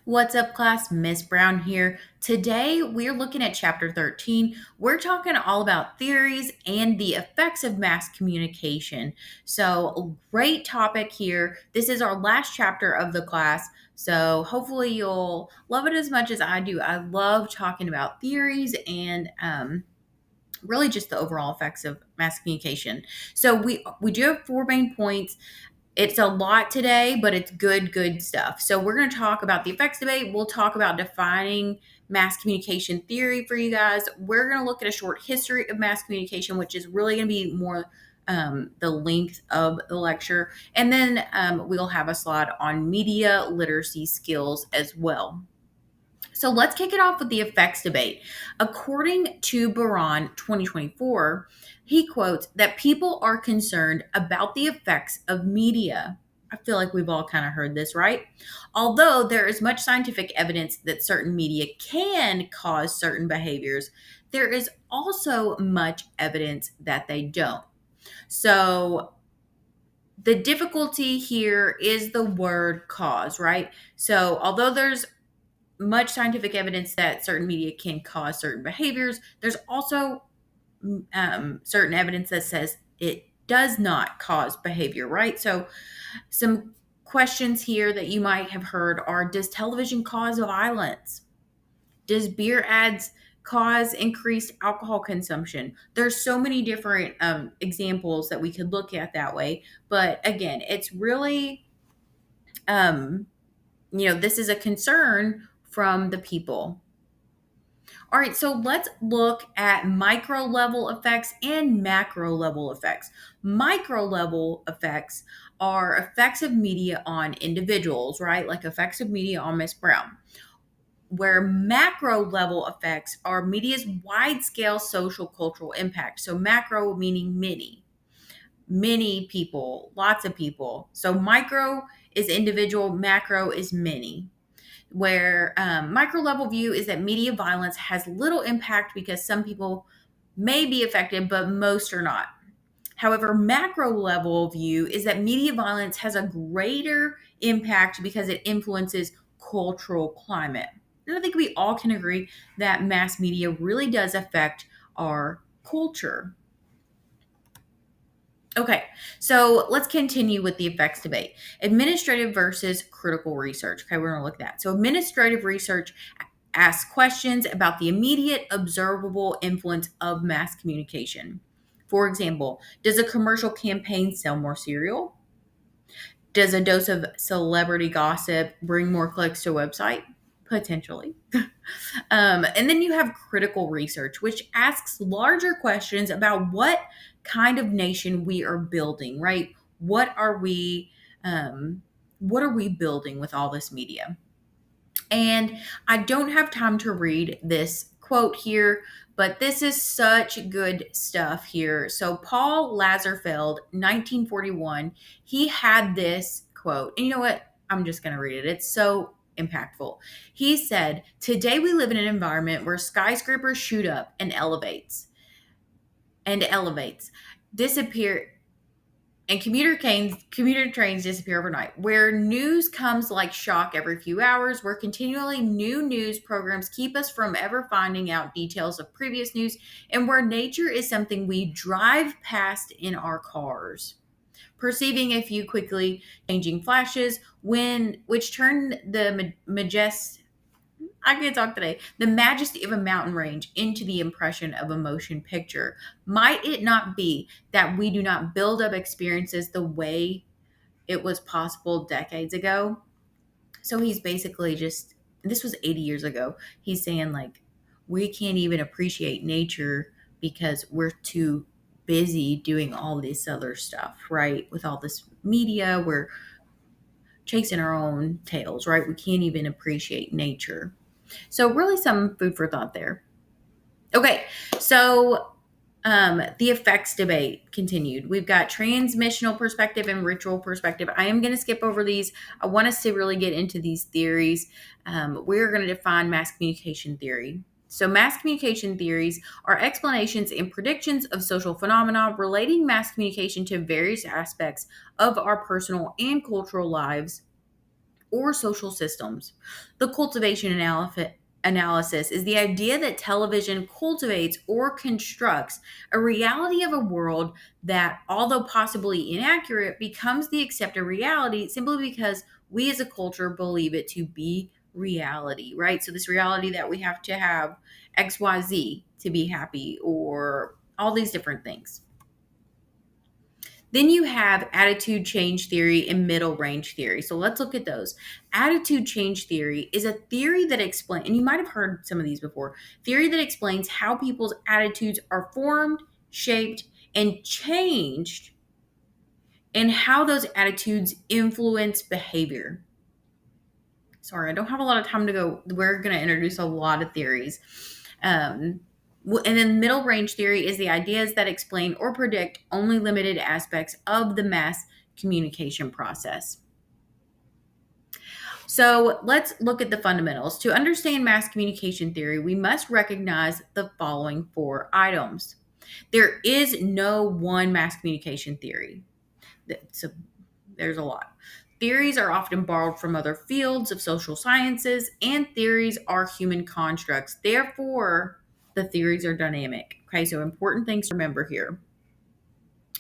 What's up, class? Miss Brown here. Today, we're looking at chapter 13. We're talking all about theories and the effects of mass communication. So, a great topic here. This is our last chapter of the class. So, hopefully, you'll love it as much as I do. I love talking about theories and really just the overall effects of mass communication. So, we do have four main points. It's a lot today, but it's good stuff. So we're going to talk about the effects debate. We'll talk about defining mass communication theory for you guys. We're going to look at a short history of mass communication, which is really going to be more the length of the lecture. And then we'll have a slide on media literacy skills as well. So let's kick it off with the effects debate. According to Baran 2024, he quotes that people are concerned about the effects of media. I feel like we've all kind of heard this, right? Although there is much scientific evidence that certain media can cause certain behaviors, there is also much evidence that they don't. So the difficulty here is the word cause, right? So although there's much scientific evidence that certain media can cause certain behaviors, there's also certain evidence that says it does not cause behavior, right? So, some questions here that you might have heard are: does television cause violence? Does beer ads cause increased alcohol consumption? There's so many different examples that we could look at that way. But again, it's really, um, this is a concern from the people. All right, so let's look at micro level effects and macro level effects. Micro level effects are effects of media on individuals, right? Like effects of media on Miss Brown. Where macro level effects are media's wide scale social cultural impact. So macro meaning many people, lots of people. So micro is individual, macro is many. Where micro level view is that media violence has little impact because some people may be affected, but most are not. However, macro level view is that media violence has a greater impact because it influences cultural climate. And I think we all can agree that mass media really does affect our culture. Okay, so let's continue with the effects debate. Administrative versus critical research. Okay, we're going to look at that. So, administrative research asks questions about the immediate observable influence of mass communication. For example, does a commercial campaign sell more cereal? Does a dose of celebrity gossip bring more clicks to a website? Potentially. And then you have critical research, which asks larger questions about what kind of nation we are building, right? Um, what are we building with all this media? And I don't have time to read this quote here, but this is such good stuff here. So Paul Lazarsfeld, 1941, he had this quote. And you know what? I'm just going to read it. It's so impactful. He said, "Today we live in an environment where skyscrapers shoot up and elevates, disappear and commuter trains disappear overnight. Where news comes like shock every few hours, where continually new news programs keep us from ever finding out details of previous news, and where nature is something we drive past in our cars, perceiving a few quickly changing flashes, which turn the majestic I can't talk today. The majesty of a mountain range into the impression of a motion picture. Might it not be that we do not build up experiences the way it was possible decades ago?" So he's basically just, this was 80 years ago. He's saying, like, we can't even appreciate nature because we're too busy doing all this other stuff, right? With all this media, we're chasing our own tails, right? We can't even appreciate nature. So, really, some food for thought there. Okay, so the effects debate continued. We've got transmissional perspective and ritual perspective. I am going to skip over these. I want us to really get into these theories. We're going to define mass communication theory. So, mass communication theories are explanations and predictions of social phenomena relating mass communication to various aspects of our personal and cultural lives or social systems. The cultivation analysis is the idea that television cultivates or constructs a reality of a world that, although possibly inaccurate, becomes the accepted reality simply because we as a culture believe it to be reality, right? So, this reality that we have to have XYZ to be happy, or all these different things. Then you have attitude change theory and middle range theory. So let's look at those. Attitude change theory is a theory that explains, and you might have heard some of these before, theory that explains how people's attitudes are formed, shaped, and changed, and how those attitudes influence behavior. Sorry, I don't have a lot of time to go. We're going to introduce a lot of theories. And then middle range theory is the ideas that explain or predict only limited aspects of the mass communication process. So let's look at the fundamentals. To understand mass communication theory, we must recognize the following 4 items. There is no one mass communication theory. So there's a lot. Theories are often borrowed from other fields of social sciences, and theories are human constructs. Therefore, the theories are dynamic. Okay, so important things to remember here.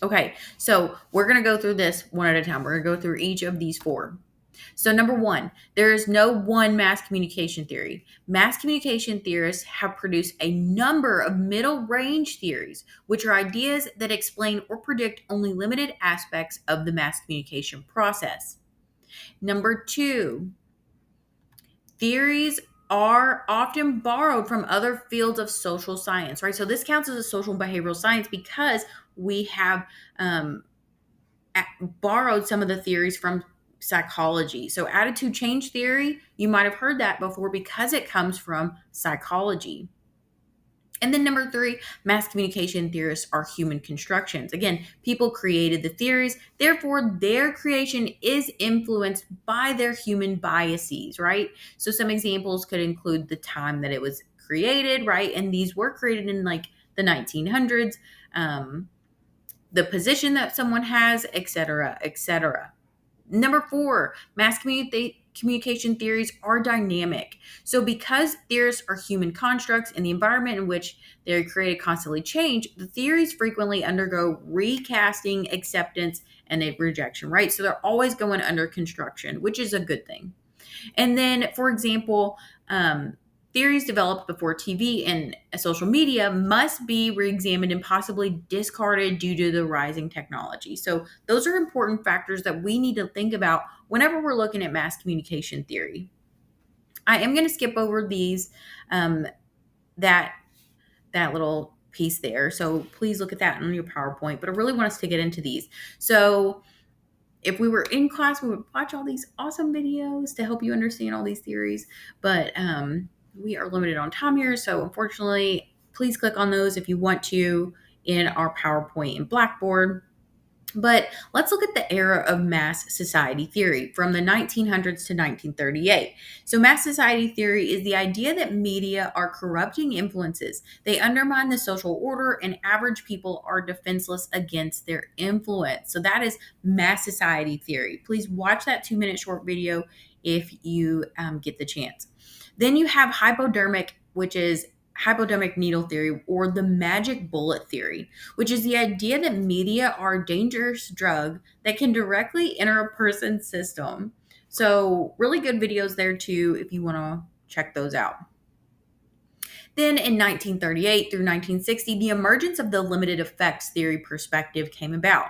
Okay, so we're going to go through this one at a time. We're going to go through each of these 4. So, number 1, there is no one mass communication theory. Mass communication theorists have produced a number of middle range theories, which are ideas that explain or predict only limited aspects of the mass communication process. Number 2, theories are often borrowed from other fields of social science, right? So this counts as a social and behavioral science because we have borrowed some of the theories from psychology. So attitude change theory, you might have heard that before because it comes from psychology. And then number 3, mass communication theorists are human constructions. Again, people created the theories, therefore their creation is influenced by their human biases, right? So some examples could include the time that it was created, right? And these were created in like the 1900s, the position that someone has, etc., etc. Number 4, mass communication theories are dynamic. So because theorists are human constructs and the environment in which they're created constantly change, the theories frequently undergo recasting, acceptance, and a rejection, right? So they're always going under construction, which is a good thing. And then, for example, theories developed before TV and social media must be re-examined and possibly discarded due to the rising technology. So those are important factors that we need to think about whenever we're looking at mass communication theory. I am going to skip over these, that little piece there. So please look at that on your PowerPoint. But I really want us to get into these. So if we were in class, we would watch all these awesome videos to help you understand all these theories. But we are limited on time here. So unfortunately, please click on those if you want to in our PowerPoint and Blackboard. But let's look at the era of mass society theory from the 1900s to 1938. So, mass society theory is the idea that media are corrupting influences. They undermine the social order, and average people are defenseless against their influence. So, that is mass society theory. Please watch that 2-minute short video if you get the chance. Then you have hypodermic needle theory, or the magic bullet theory, which is the idea that media are a dangerous drug that can directly enter a person's system. So really good videos there too if you want to check those out. Then in 1938 through 1960, the emergence of the limited effects theory perspective came about.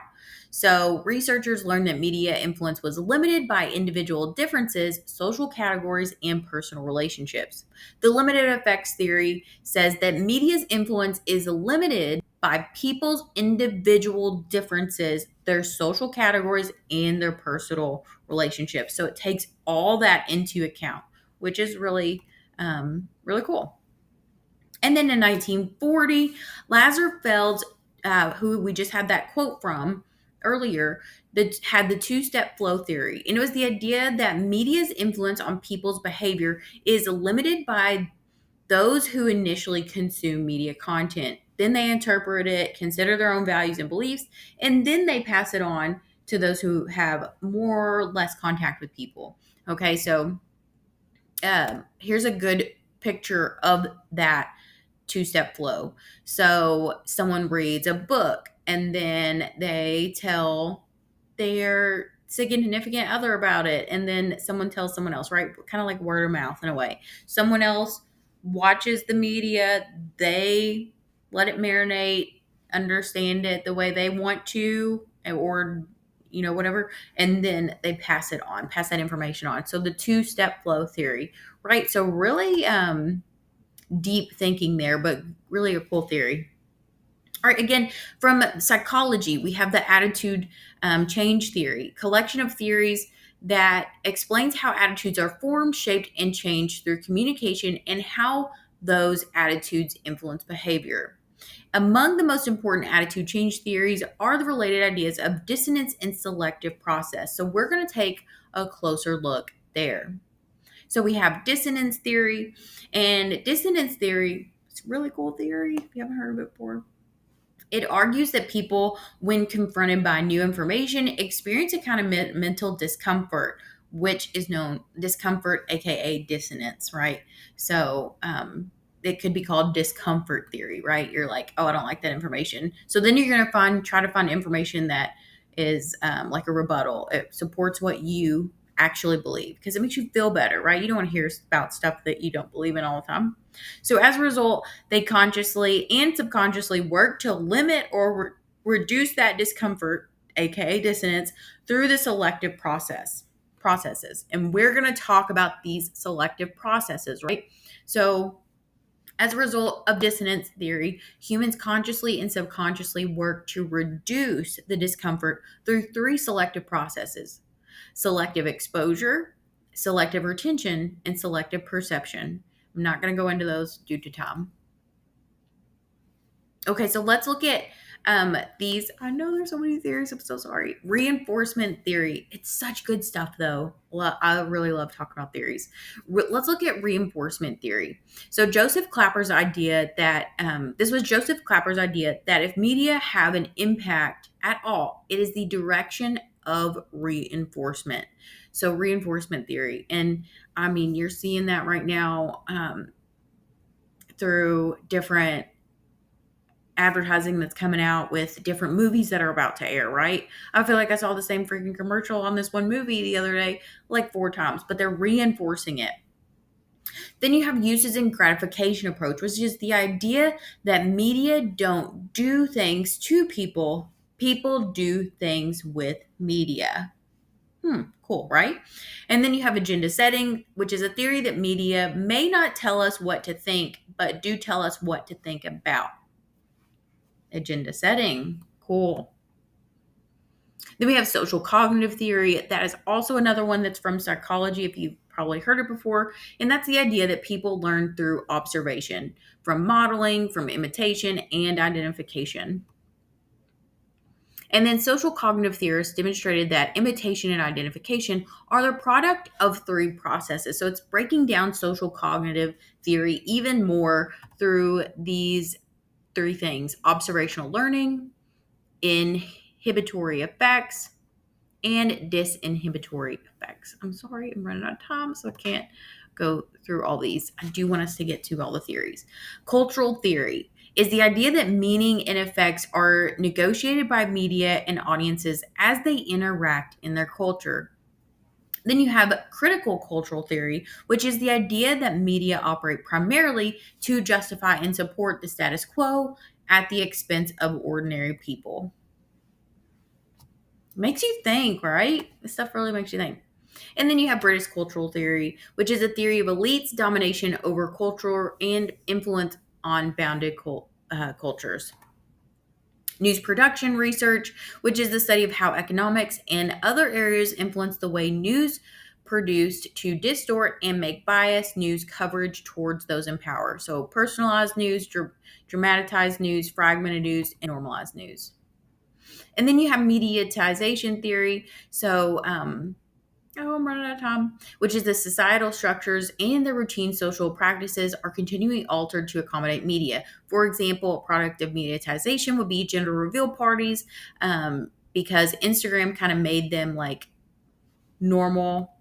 So, researchers learned that media influence was limited by individual differences, social categories, and personal relationships. The limited effects theory says that media's influence is limited by people's individual differences, their social categories, and their personal relationships. So, it takes all that into account, which is really, really cool. And then in 1940, Lazar Feld, who we just had that quote from earlier, that had the 2-step flow theory. And it was the idea that media's influence on people's behavior is limited by those who initially consume media content. Then they interpret it, consider their own values and beliefs, and then they pass it on to those who have more or less contact with people. Okay, so here's a good picture of that two-step flow. So someone reads a book and then they tell their significant other about it, and then someone tells someone else, right? Kind of like word of mouth in a way. Someone else watches the media, they let it marinate, understand it the way they want to, or whatever, and then they pass that information on. So the two-step flow theory, right? So really deep thinking there, but really a cool theory. All right, again, from psychology, we have the attitude change theory, collection of theories that explains how attitudes are formed, shaped, and changed through communication and how those attitudes influence behavior. Among the most important attitude change theories are the related ideas of dissonance and selective process. So we're going to take a closer look there. So we have dissonance theory, and dissonance theory, it's a really cool theory if you haven't heard of it before. It argues that people, when confronted by new information, experience a kind of mental discomfort, which is known discomfort, aka dissonance, right? So it could be called discomfort theory, right? You're like, oh, I don't like that information. So then you're going to try to find information that is like a rebuttal. It supports what you actually believe because it makes you feel better, right? You don't want to hear about stuff that you don't believe in all the time. So as a result, they consciously and subconsciously work to limit or reduce that discomfort, aka dissonance, through the selective processes. And we're going to talk about these selective processes, right? So as a result of dissonance theory, humans consciously and subconsciously work to reduce the discomfort through three selective processes: selective exposure, selective retention, and selective perception. I'm not going to go into those due to time. Okay, so let's look at these. I know there's so many theories. I'm so sorry. Reinforcement theory. It's such good stuff, though. I really love talking about theories. Let's look at reinforcement theory. So Joseph Clapper's idea that this was Joseph Clapper's idea that if media have an impact at all, it is the direction of reinforcement. So reinforcement theory, and I mean, you're seeing that right now through different advertising that's coming out with different movies that are about to air, right? I feel like I saw the same freaking commercial on this one movie the other day like 4 times, but they're reinforcing it. Then you have uses and gratification approach, which is the idea that media don't do things to people, people do things with media. Cool, right? And then you have agenda setting, which is a theory that media may not tell us what to think, but do tell us what to think about. Agenda setting. Cool. Then we have social cognitive theory. That is also another one that's from psychology, if you've probably heard it before. And that's the idea that people learn through observation, from modeling, from imitation, and identification. And then social cognitive theorists demonstrated that imitation and identification are the product of three processes. So it's breaking down social cognitive theory even more through these three things: observational learning, inhibitory effects, and disinhibitory effects. I'm sorry, I'm running out of time, so I can't go through all these. I do want us to get to all the theories. Cultural theory is the idea that meaning and effects are negotiated by media and audiences as they interact in their culture. Then you have critical cultural theory, which is the idea that media operate primarily to justify and support the status quo at the expense of ordinary people. Makes you think, right? This stuff really makes you think. And then you have British cultural theory, which is a theory of elites' domination over culture and influence on bounded cultures. News production research, which is the study of how economics and other areas influence the way news produced to distort and make biased news coverage towards those in power. So personalized news, dramatized news, fragmented news, and normalized news. And then you have mediatization theory. So, I'm running out of time, which is the societal structures and the routine social practices are continually altered to accommodate media. For example, a product of mediatization would be gender reveal parties, because Instagram kind of made them like normal